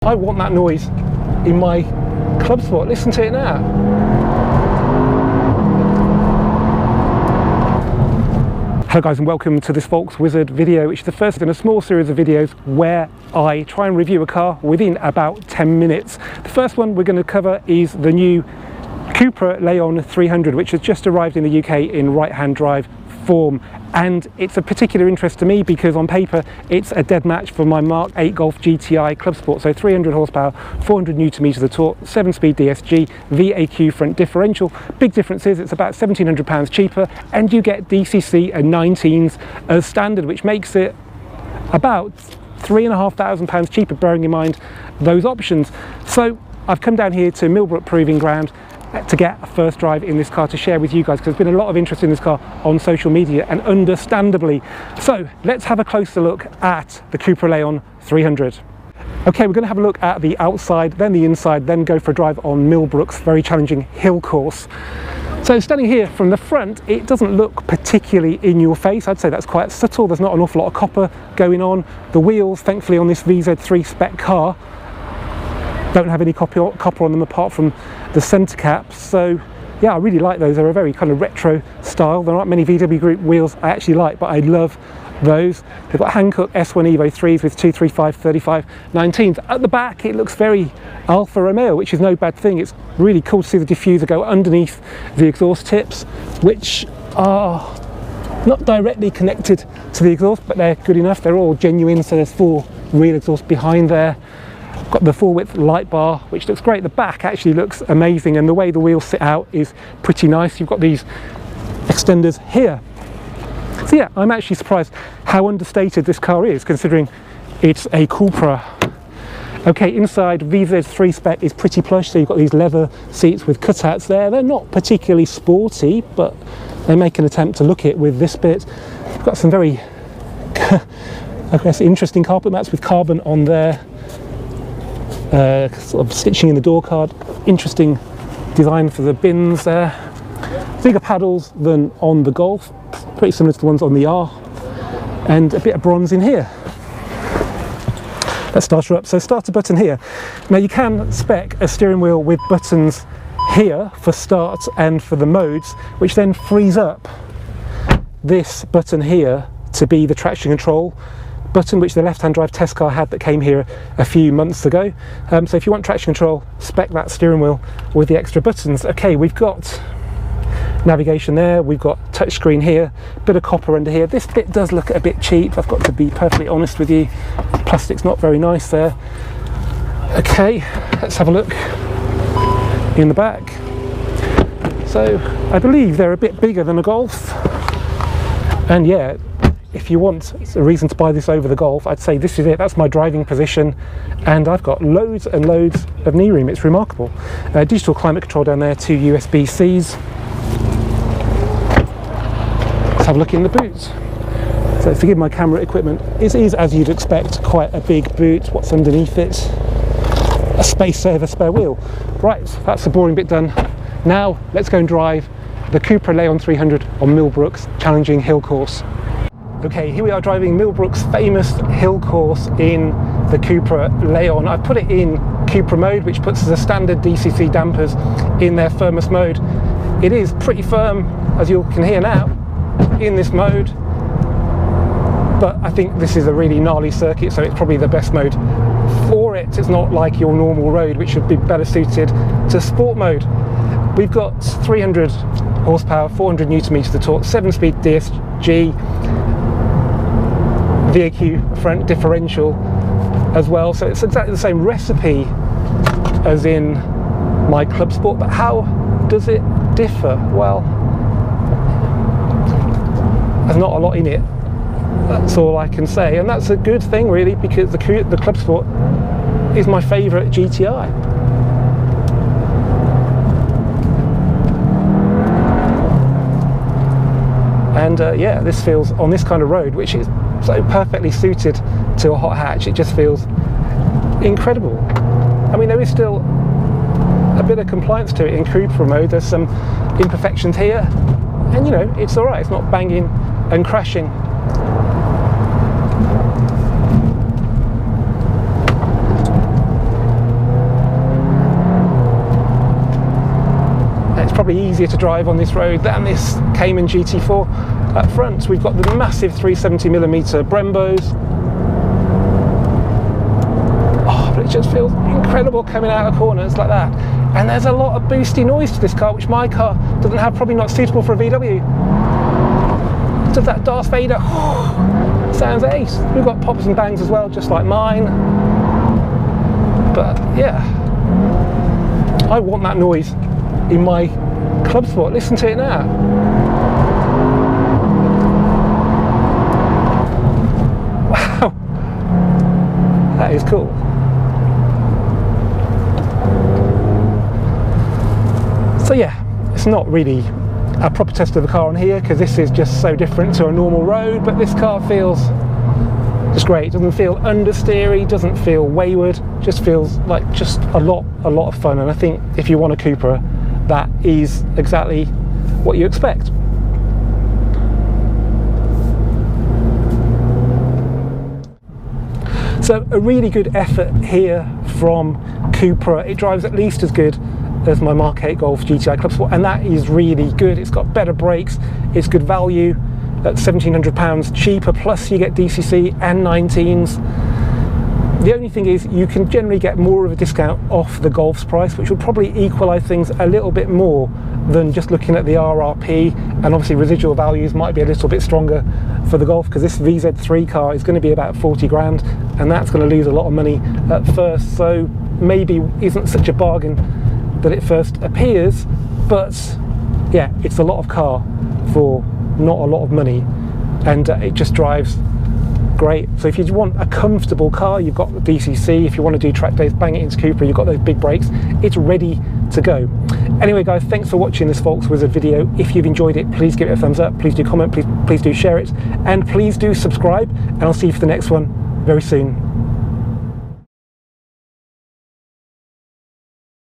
I want that noise in my Clubsport. Listen to it now. Hello guys, and welcome to this Volks Wizard video, which is the first in a small series of videos where I try and review a car within about 10 minutes. The first one we're going to cover is the new Cupra Leon 300, which has just arrived in the UK in right-hand drive form, and it's a particular interest to me because on paper it's a dead match for my Mk8 Golf GTI Clubsport. So 300 horsepower, 400 Nm of torque, 7-speed DSG, VAQ front differential. Big difference is it's about £1,700 cheaper, and you get DCC and 19s as standard, which makes it about £3,500 cheaper, bearing in mind those options. So I've come down here to Millbrook Proving Ground to get a first drive in this car to share with you guys, because there's been a lot of interest in this car on social media, and understandably. So let's have a closer look at the Cupra Leon 300. Okay, we're going to have a look at the outside, then the inside, then go for a drive on Millbrook's very challenging hill course. So standing here from the front, it doesn't look particularly in your face. I'd say that's quite subtle. There's not an awful lot of copper going on. The wheels, thankfully, on this VZ3 spec car don't have any copper on them apart from the centre caps. So yeah, I really like those. They're a very kind of retro style. There aren't many VW Group wheels I actually like, but I love those. They've got Hankook S1 Evo 3s with 235 35 19s. At the back it looks very Alfa Romeo, which is no bad thing. It's really cool to see the diffuser go underneath the exhaust tips, which are not directly connected to the exhaust, but they're good enough. They're all genuine, so there's 4 real exhausts behind there. Got the full width light bar, which looks great. The back actually looks amazing, and the way the wheels sit out is pretty nice. You've got these extenders here. So yeah, I'm actually surprised how understated this car is, considering it's a Cupra. Okay, inside VZ3 spec is pretty plush, so you've got these leather seats with cutouts there. They're not particularly sporty, but they make an attempt to look it with this bit. You've got some very, I guess, interesting carpet mats with carbon on there. Sort of stitching in the door card, interesting design for the bins there. Bigger paddles than on the Golf, pretty similar to the ones on the R, and a bit of bronze in here. Let's start her up. So starter button here. Now you can spec a steering wheel with buttons here for start and for the modes, which then frees up this button here to be the traction control button, which the left-hand drive test car had that came here a few months ago. So if you want traction control, spec that steering wheel with the extra buttons. Okay, we've got navigation there, we've got touchscreen here, bit of copper under here. This bit does look a bit cheap, I've got to be perfectly honest with you. Plastic's not very nice there. Okay, let's have a look in the back. So I believe they're a bit bigger than a Golf, and yeah, if you want a reason to buy this over the Golf, I'd say this is it. That's my driving position, and I've got loads and loads of knee room. It's remarkable. Digital climate control down there, 2 USB-Cs. Let's have a look in the boot. So forgive my camera equipment. It is, as you'd expect, quite a big boot. What's underneath it? A space saver spare wheel. Right, that's the boring bit done. Now let's go and drive the Cupra Leon 300 on Millbrook's challenging hill course. Okay, here we are driving Millbrook's famous hill course in the Cupra Leon. I've put it in Cupra mode, which puts the standard DCC dampers in their firmest mode. It is pretty firm, as you can hear now, in this mode, but I think this is a really gnarly circuit, so it's probably the best mode for it. It's not like your normal road, which should be better suited to sport mode. We've got 300 horsepower, 400 Nm of torque, 7-speed DSG, VAQ front differential as well, so it's exactly the same recipe as in my Clubsport. But how does it differ? Well, there's not a lot in it, that's all I can say, and that's a good thing really, because the Clubsport is my favourite GTI. And yeah, this feels, on this kind of road, which is so perfectly suited to a hot hatch, it just feels incredible. I mean, there is still a bit of compliance to it in Cupra mode. There's some imperfections here, and you know, it's alright, it's not banging and crashing. probably easier to drive on this road than this Cayman GT4. Up front, we've got the massive 370mm Brembos. Oh, but it just feels incredible coming out of corners like that. And there's a lot of boosty noise to this car, which my car doesn't have, probably not suitable for a VW. Does that Darth Vader, sounds ace. We've got pops and bangs as well, just like mine. But yeah, I want that noise in my Clubsport. Listen to it now. Wow, that is cool. So yeah, it's not really a proper test of the car on here because this is just so different to a normal road, but this car feels just great. It doesn't feel understeery, doesn't feel wayward, just feels like just a lot of fun. And I think if you want a Cupra, that is exactly what you expect. So a really good effort here from Cupra. It drives at least as good as my Mk8 Golf GTI Clubsport, and that is really good. It's got better brakes, it's good value at £1,700 cheaper, plus you get DCC and 19s. The only thing is you can generally get more of a discount off the Golf's price, which would probably equalise things a little bit more than just looking at the RRP, and obviously residual values might be a little bit stronger for the Golf because this VZ3 car is going to be about 40 grand, and that's going to lose a lot of money at first, so maybe isn't such a bargain that it first appears. But yeah, it's a lot of car for not a lot of money, and it just drives great. So if you want a comfortable car, you've got the DCC. If you want to do track days, bang it into Cupra, you've got those big brakes, it's ready to go. Anyway guys, thanks for watching this Volks Wizard video. If you've enjoyed it, please give it a thumbs up, please do comment, please do share it, and please do subscribe, and I'll see you for the next one very soon.